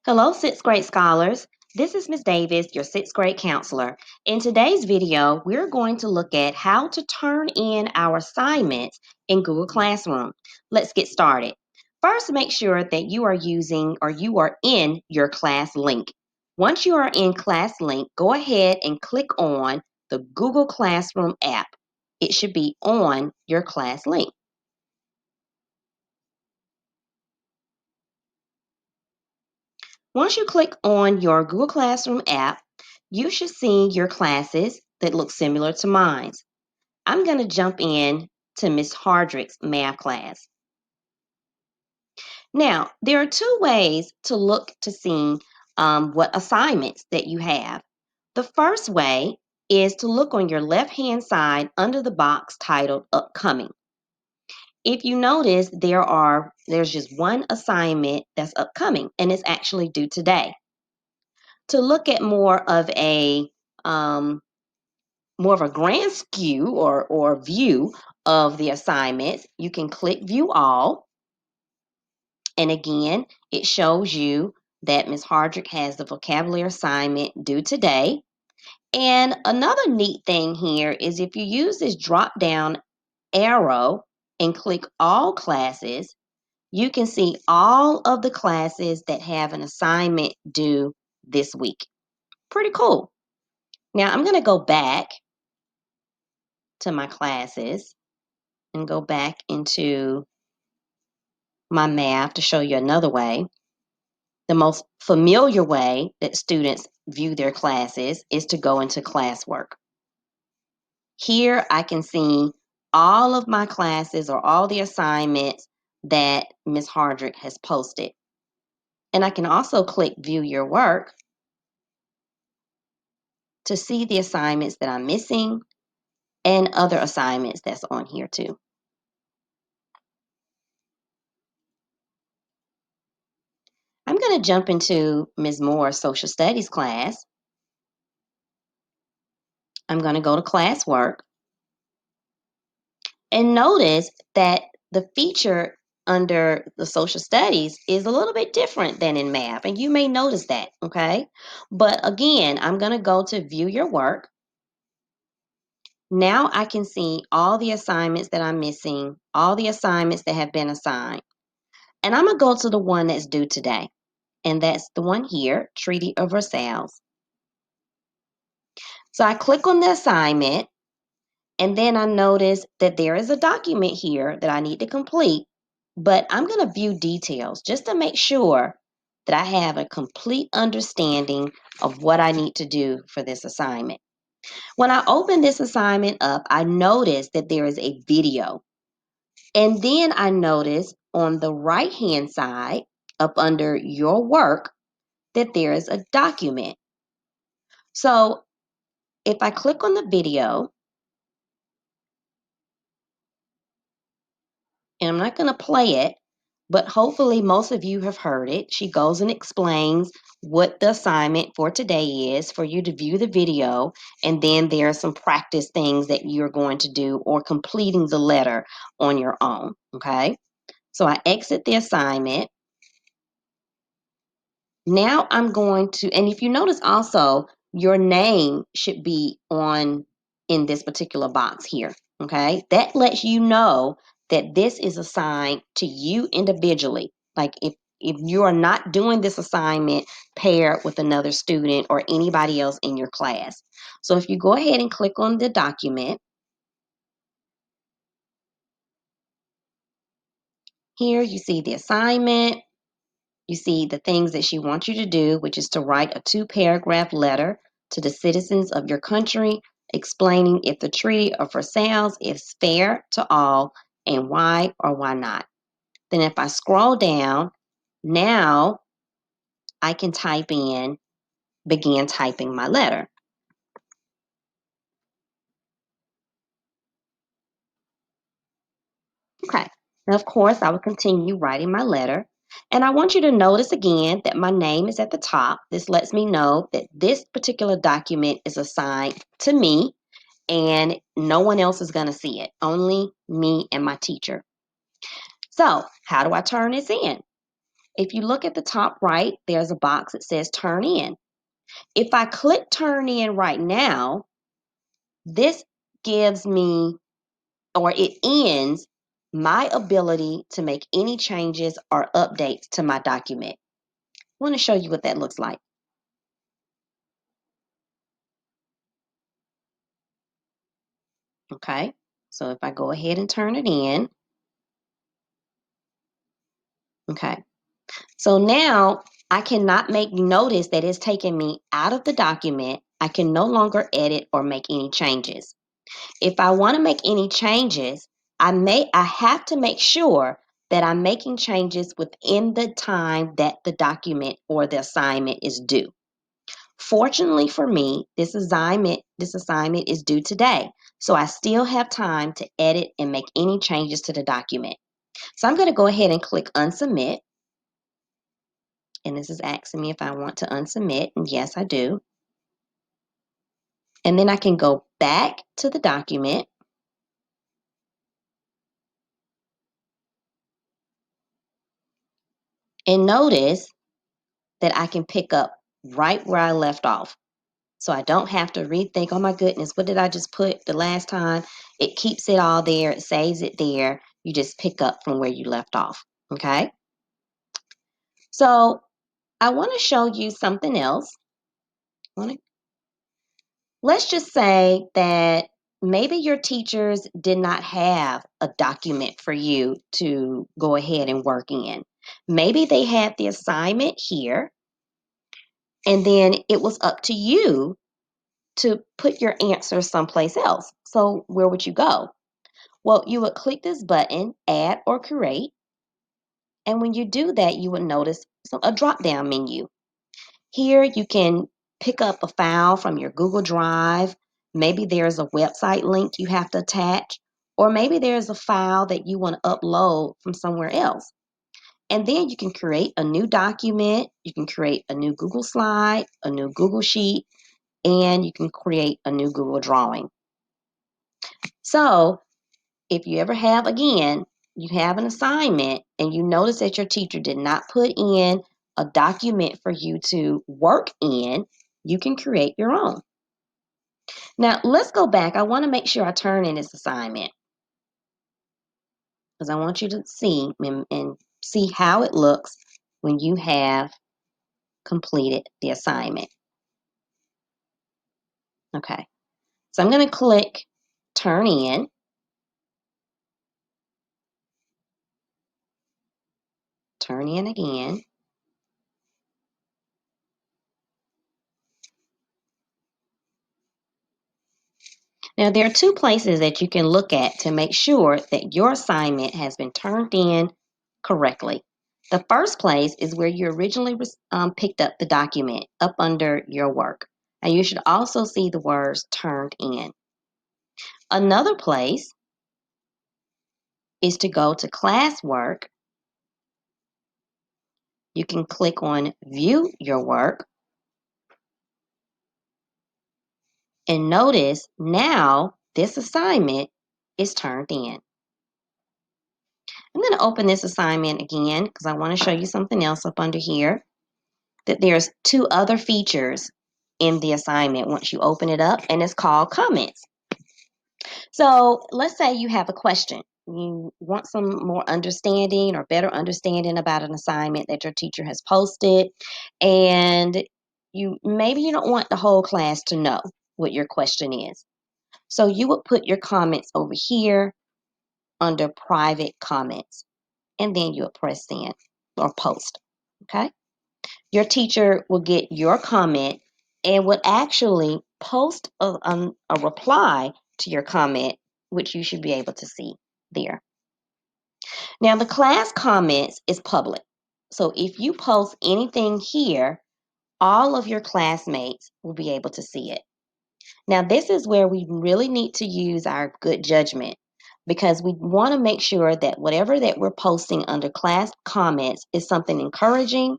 Hello, sixth grade scholars. This is Ms. Davis, your sixth grade counselor. In today's video, we're going to look at how to turn in our assignments in Google Classroom. Let's get started. First, make sure that you are using or you are in your class link. Once you are in class link, go ahead and click on the Google Classroom app. It should be on your class link. Once you click on your Google Classroom app, you should see your classes that look similar to mine. I'm going to jump in to Miss Hardrick's math class. Now, there are two ways to look to see what assignments that you have. The first way is to look on your left-hand side under the box titled Upcoming. If you notice, there's just one assignment that's upcoming, and it's actually due today. To look at more of a grand skew or view of the assignments, you can click View All. And again, it shows you that Ms. Hardrick has the vocabulary assignment due today. And another neat thing here is if you use this drop-down arrow and click All Classes, you can see all of the classes that have an assignment due this week. Pretty cool. Now I'm going to go back to my classes and go back into my math to show you another way. The most familiar way that students view their classes is to go into classwork. Here I can see all of my classes or all the assignments that Ms. Hardrick has posted. And I can also click View Your Work to see the assignments that I'm missing and other assignments that's on here too. I'm going to jump into Ms. Moore's social studies class. I'm going to go to classwork and notice that the feature under the social studies is a little bit different than in math, and you may notice that, okay? But again, I'm going to go to View Your Work. Now I can see all the assignments that I'm missing, all the assignments that have been assigned. And I'm going to go to the one that's due today, and that's the one here, Treaty of Versailles. So I click on the assignment, and then I notice that there is a document here that I need to complete, but I'm going to view details just to make sure that I have a complete understanding of what I need to do for this assignment. When I open this assignment up, I notice that there is a video. And then I notice on the right-hand side, up under your work, that there is a document. So if I click on the video, and I'm not going to play it, but hopefully most of you have heard it. She goes and explains what the assignment for today is for you to view the video, and then there are some practice things that you're going to do or completing the letter on your own, okay? So I exit the assignment. Now I'm going to, and if you notice also, your name should be on in this particular box here, okay? That lets you know that this is assigned to you individually. Like if you are not doing this assignment paired with another student or anybody else in your class. So if you go ahead and click on the document, here you see the assignment. You see the things that she wants you to do, which is to write a 2-paragraph letter to the citizens of your country explaining if the Treaty of Versailles is fair to all and why or why not. Then if I scroll down, now I can begin typing my letter. Okay, now of course I will continue writing my letter. And I want you to notice again that my name is at the top. This lets me know that this particular document is assigned to me and no one else is going to see it, only me and my teacher. So how do I turn this in? if you look at the top right, there's a box that says turn in. If I click turn in right now, this gives me, or it ends my ability to make any changes or updates to my document. I want to show you what that looks like. Okay, so if I go ahead and turn it in, okay, so now I cannot make notice that it's taking me out of the document. I can no longer edit or make any changes. If I want to make any changes, I have to make sure that I'm making changes within the time that the document or the assignment is due. Fortunately for me, this assignment is due today. So I still have time to edit and make any changes to the document. So I'm going to go ahead and click unsubmit. And this is asking me if I want to unsubmit. And yes, I do. And then I can go back to the document. And notice that I can pick up right where I left off. So I don't have to rethink, oh my goodness, what did I just put the last time? It keeps it all there, it saves it there. You just pick up from where you left off. Okay. So I want to show you something else. Let's just say that maybe your teachers did not have a document for you to go ahead and work in. Maybe they had the assignment here, and then it was up to you to put your answer someplace else. So where would you go? Well, you would click this button, add or create. And when you do that, you would notice a drop down menu. Here you can pick up a file from your Google Drive. Maybe there's a website link you have to attach, or maybe there's a file that you want to upload from somewhere else. And then you can create a new document. You can create a new Google slide, a new Google sheet, and you can create a new Google drawing. So if you ever have, again, you have an assignment and you notice that your teacher did not put in a document for you to work in, you can create your own. Now, let's go back. I want to make sure I turn in this assignment because I want you to see and see how it looks when you have completed the assignment. Okay, so I'm going to click turn in. Turn in again. Now, there are two places that you can look at to make sure that your assignment has been turned in correctly. The first place is where you originally picked up the document, up under your work. And you should also see the words turned in. Another place is to go to classwork. You can click on view your work. And notice now this assignment is turned in. I'm going to open this assignment again because I want to show you something else up under here. That there's two other features in the assignment once you open it up, and it's called comments. So let's say you have a question. You want some more understanding or better understanding about an assignment that your teacher has posted, and maybe you don't want the whole class to know what your question is. So you would put your comments over here under private comments, and then you would press send or post. Okay? Your teacher will get your comment and would actually post a reply to your comment, which you should be able to see there. Now, the class comments is public. So if you post anything here, all of your classmates will be able to see it. Now, this is where we really need to use our good judgment because we want to make sure that whatever that we're posting under class comments is something encouraging,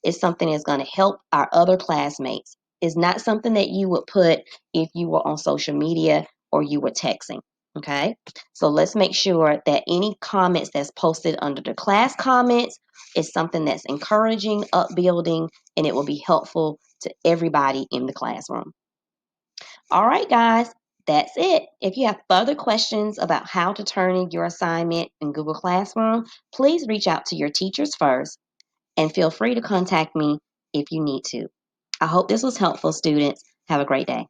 is something that's going to help our other classmates. It's not something that you would put if you were on social media or you were texting. Okay, so let's make sure that any comments that's posted under the class comments It's something that's encouraging, upbuilding, and it will be helpful to everybody in the classroom. All right, guys, that's it. If you have further questions about how to turn in your assignment in Google Classroom, please reach out to your teachers first and feel free to contact me if you need to. I hope this was helpful, students. Have a great day.